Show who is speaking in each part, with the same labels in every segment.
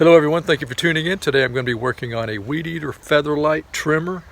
Speaker 1: Hello everyone, thank you for tuning in. Today I'm going to be working on a Weed Eater FEATHERLITE trimmer.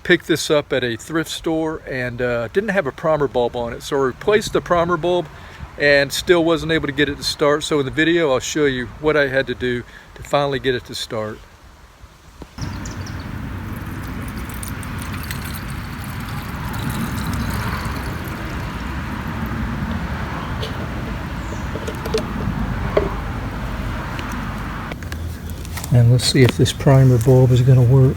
Speaker 1: Picked this up at a thrift store and didn't have a primer bulb on it, so I replaced the primer bulb and still wasn't able to get it to start. So in the video I'll show you what I had to do to finally get it to start. And let's see if this primer bulb is going to work.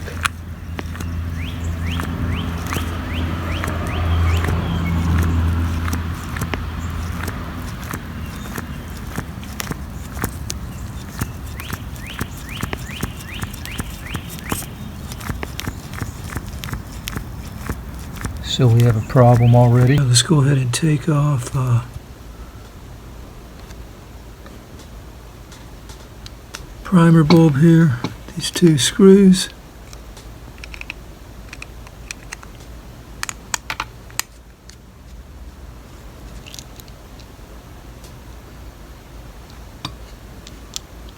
Speaker 1: So we have a problem already. Let's go ahead and take off primer bulb here, these two screws.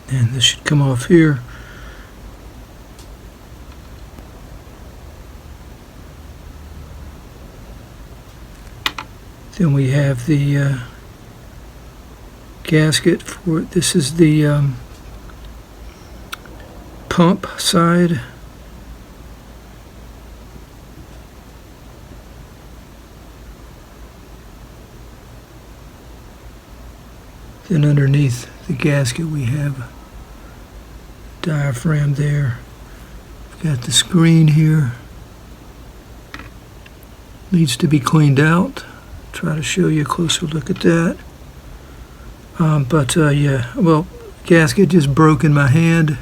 Speaker 1: And this should come off here. Then we have the gasket for it. This is the pump side. Then underneath the gasket we have a diaphragm there. We've got the screen here. Needs to be cleaned out. Try to show you a closer look at that. Yeah, well, gasket just broke in my hand.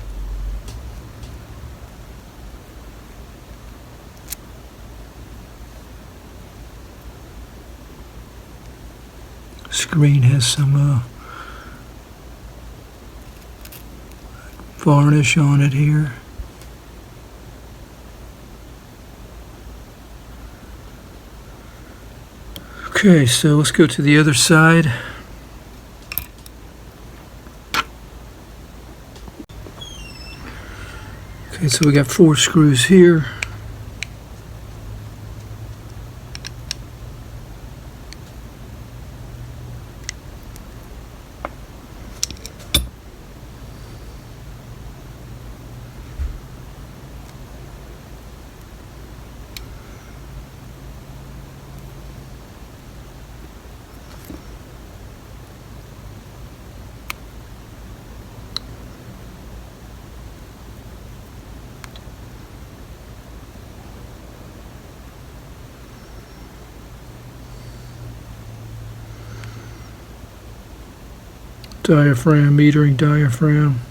Speaker 1: Screen has some varnish on it here. Okay, so let's go to the other side. Okay, so we got 4 screws here. Diaphragm, metering diaphragm.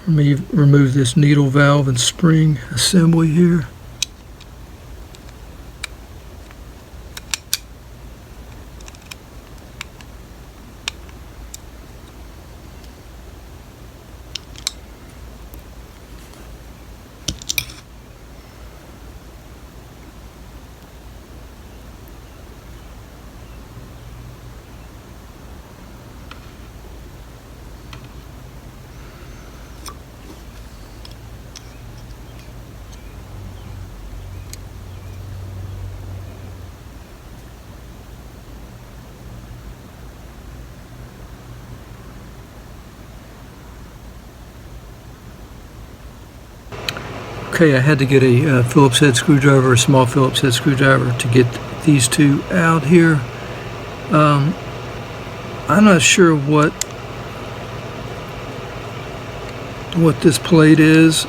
Speaker 1: Let me remove this needle valve and spring assembly here. Okay, I had to get a Phillips head screwdriver, a small Phillips head screwdriver, to get
Speaker 2: these two out here. I'm not sure what this plate is.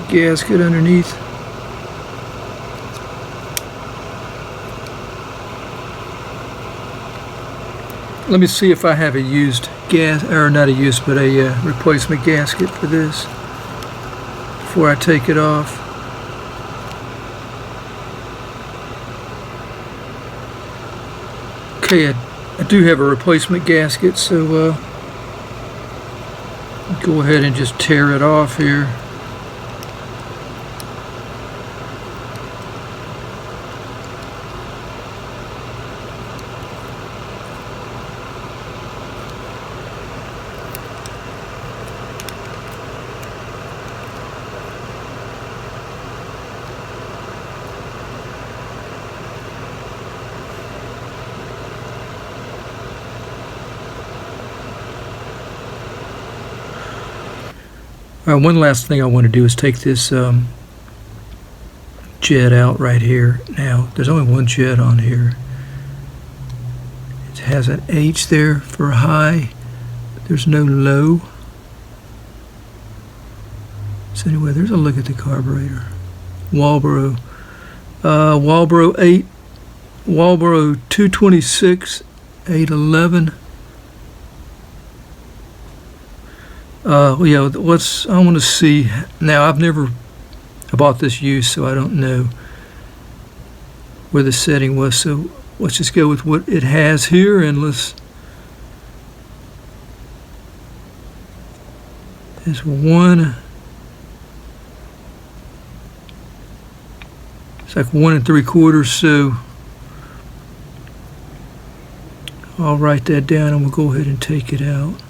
Speaker 2: Gasket underneath. Let me see if I have a used or not a used, but a replacement gasket for this before I take it off. Okay, I do have a replacement gasket, so go ahead and just tear it off here. One last thing I want to do is take this jet out right here. Now, there's only one jet on here. It has an H there for high. There's no low. So anyway, there's a look at the carburetor. Walbro. Walbro 226 811. Yeah, I want to see. Now, I bought this used, so I don't know where the setting was. So let's just go with what it has here, and there's one. It's like 1 3/4. So I'll write that down, and we'll go ahead and take it out.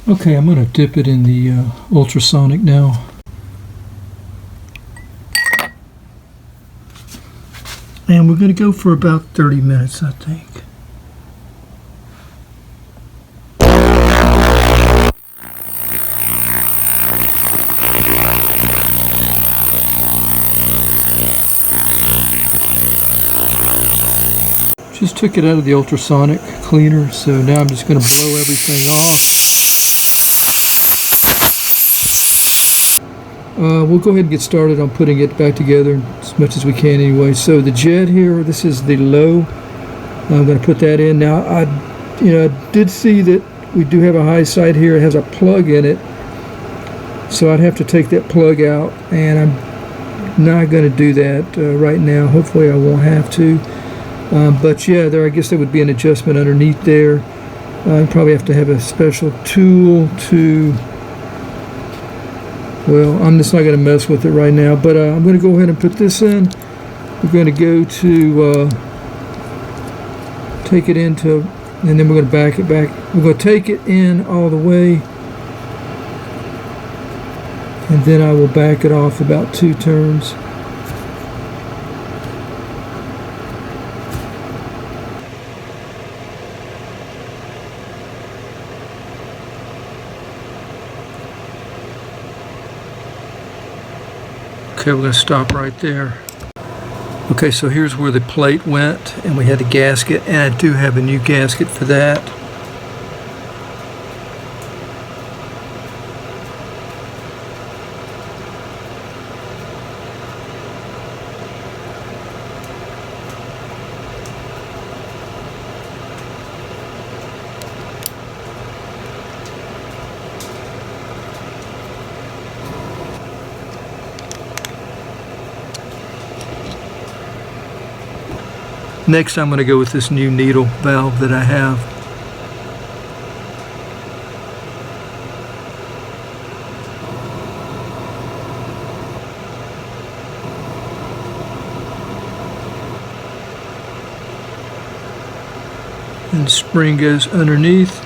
Speaker 2: Okay, I'm going to dip it in the ultrasonic now. And we're going to go for about 30 minutes, I think. Just took it out of the ultrasonic cleaner, so now I'm just going to blow everything off. We'll go ahead and get started on putting it back together as much as we can anyway. So the jet here, this is the low. I'm going to put that in. Now, I did see that we do have a high side here. It has a plug in it. So I'd have to take that plug out, and I'm not going to do that right now. Hopefully I won't have to. But yeah, I guess there would be an adjustment underneath there. I probably have to have a special tool to... Well, I'm just not going to mess with it right now, but I'm going to go ahead and put this in. We're going to go to take it into, and then we're going to back it back. We're going to take it in all the way, and then I will back it off about 2 turns. Okay, we're going to stop right there. Okay, so here's where the plate went, and we had the gasket, and I do have a new gasket for that. Next I'm going to go with this new needle valve that I have. And the spring goes underneath.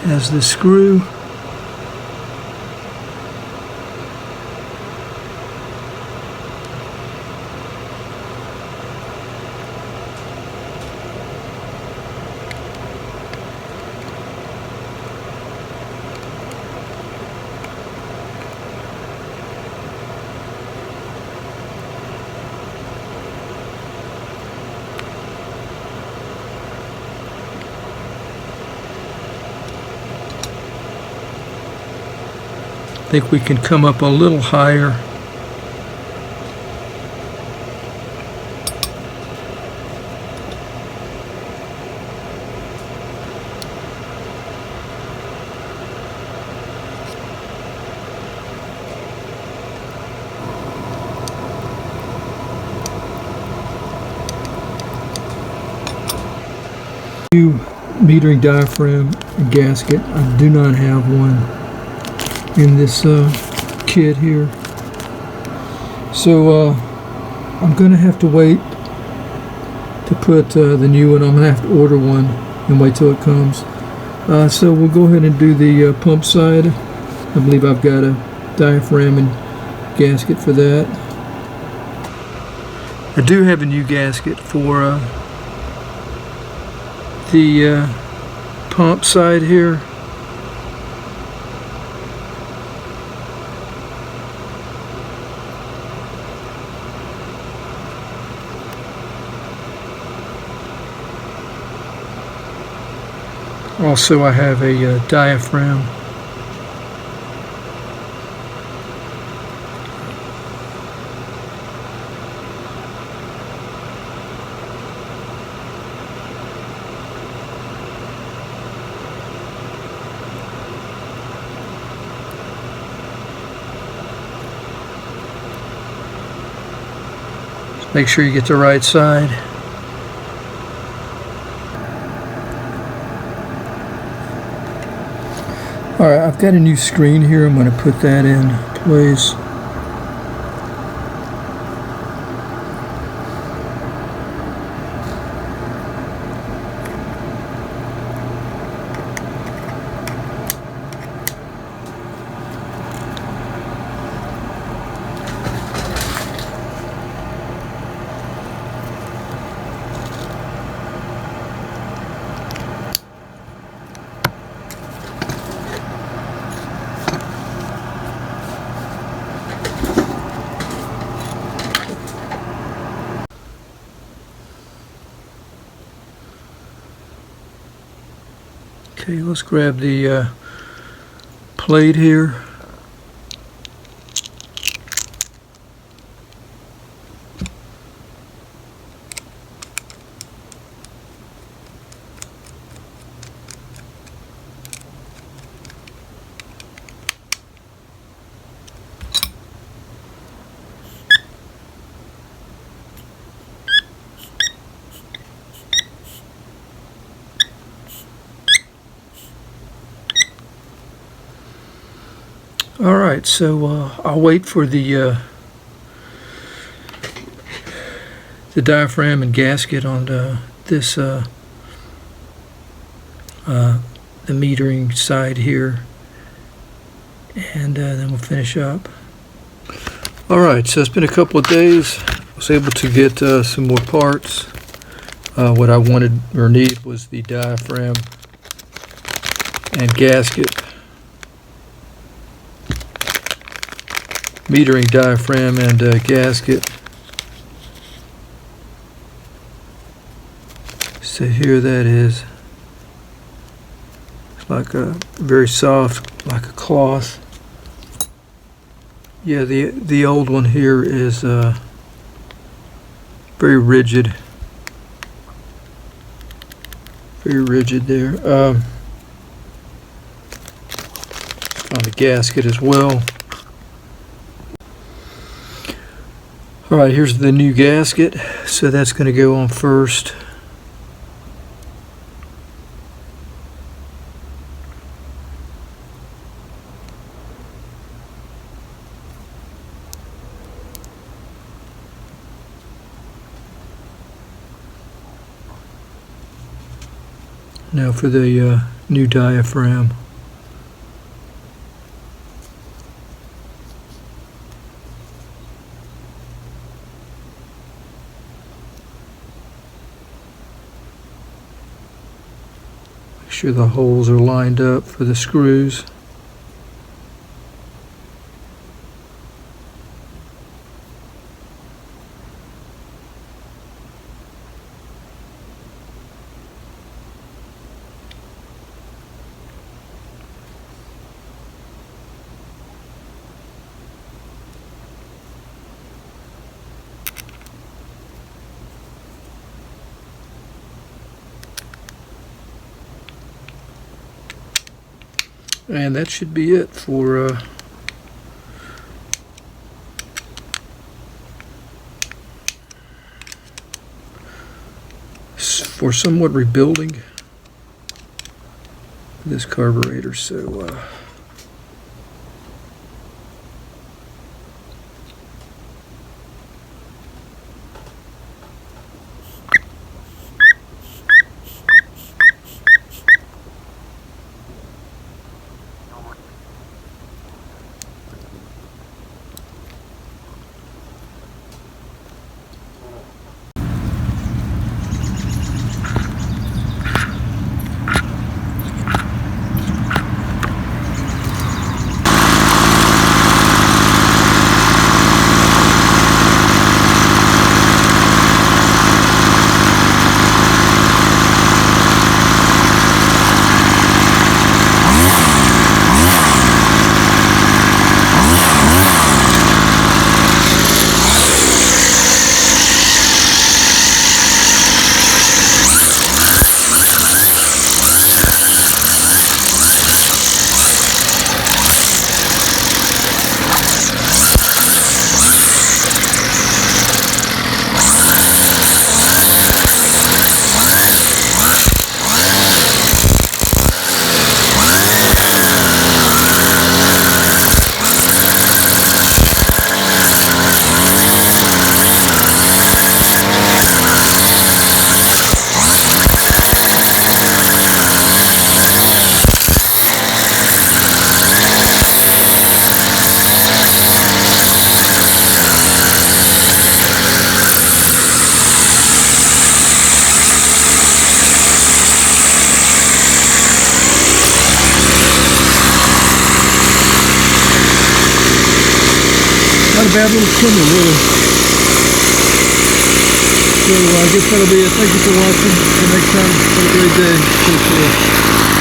Speaker 2: Has the screw. I think we can come up a little higher. New metering diaphragm and gasket. I do not have one in this kit here, so I'm gonna have to wait to put the new one. I'm gonna have to order one and wait till it comes. So we'll go ahead and do the pump side. I believe I've got a diaphragm and gasket for that. I do have a new gasket for the pump side here. Also, I have a diaphragm. Make sure you get the right side. Alright, I've got a new screen here. I'm going to put that in place. Okay, let's grab the plate here. All right, so I'll wait for the diaphragm and gasket on this the metering side here, and then we'll finish up. All right, so it's been a couple of days. I was able to get some more parts. What I wanted or needed was the diaphragm and gasket. Metering diaphragm and gasket. So here that is. It's like a very soft, like a cloth. Yeah, the old one here is very rigid. Very rigid there. On the gasket as well. Alright, here's the new gasket. So that's going to go on first. Now for the new diaphragm. Make sure the holes are lined up for the screws. And that should be it for somewhat rebuilding this carburetor. So not a bad little trimmer, really. So I guess that'll be it. Thank you for watching. Until next time, have a great day. Take care.